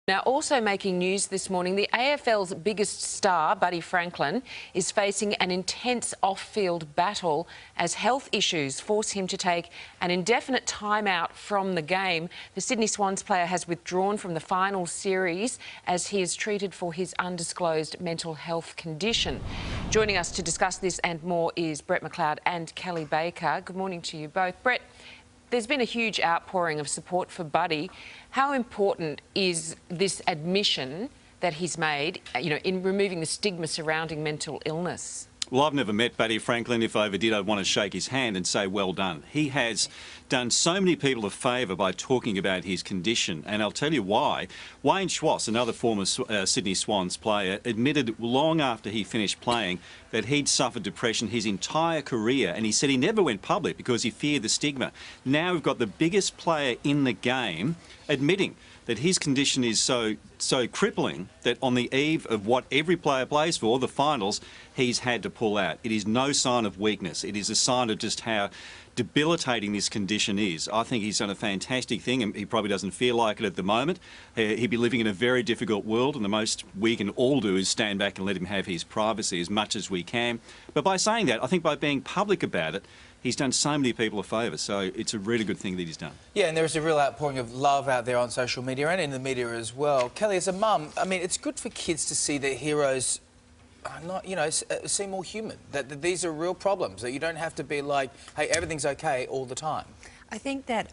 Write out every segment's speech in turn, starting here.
Now, also making news this morning, the AFL's biggest star, Buddy Franklin, is facing an intense off-field battle as health issues force him to take an indefinite timeout from the game. The Sydney Swans player has withdrawn from the final series as he is treated for his undisclosed mental health condition. Joining us to discuss this and more is Brett McLeod and Kelly Baker. Good morning to you both. Brett, there's been a huge outpouring of support for Buddy. How important is this admission that he's made, in removing the stigma surrounding mental illness? Well, I've never met Buddy Franklin. If I ever did, I'd want to shake his hand and say, well done. He has done so many people a favour by talking about his condition, and I'll tell you why. Wayne Schwass, another former Sydney Swans player, admitted long after he finished playing that he'd suffered depression his entire career, and he said he never went public because he feared the stigma. Now we've got the biggest player in the game admitting that his condition is so crippling that on the eve of what every player plays for, the finals, he's had to pull out. It is no sign of weakness. It is a sign of just how debilitating this condition is. I think he's done a fantastic thing, and he probably doesn't feel like it at the moment. He'd be living in a very difficult world, and the most we can all do is stand back and let him have his privacy as much as we can. But by saying that, I think by being public about it, he's done so many people a favour, so it's a really good thing that he's done. Yeah, and there's a real outpouring of love out there on social media and in the media as well. Kelly, as a mum, I mean, it's good for kids to see their heroes seem more human, that these are real problems, that you don't have to be like, hey, everything's okay all the time. I think that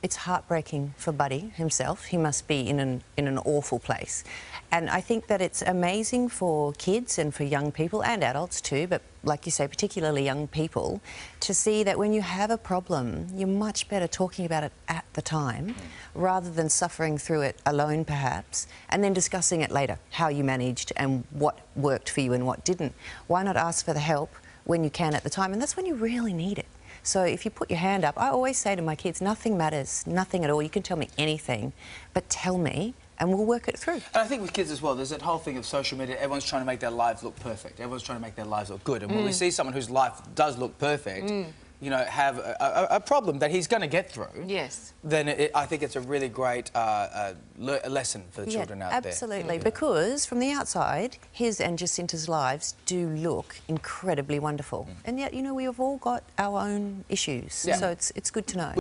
it's heartbreaking for Buddy himself. He must be in an awful place. And I think that it's amazing for kids and for young people and adults too, but like you say, particularly young people, to see that when you have a problem, you're much better talking about it at the time rather than suffering through it alone perhaps, and then discussing it later, how you managed and what worked for you and what didn't. Why not ask for the help when you can at the time? And that's when you really need it. So if you put your hand up, I always say to my kids, nothing matters, nothing at all. You can tell me anything, but tell me and we'll work it through. And I think with kids as well, there's that whole thing of social media, everyone's trying to make their lives look perfect. Everyone's trying to make their lives look good. And when we see someone whose life does look perfect, have a problem that he's going to get through, yes, then I think it's a really great lesson for the children out there. Absolutely, because from the outside, his and Jacinta's lives do look incredibly wonderful. And yet, we've all got our own issues, so it's good to know.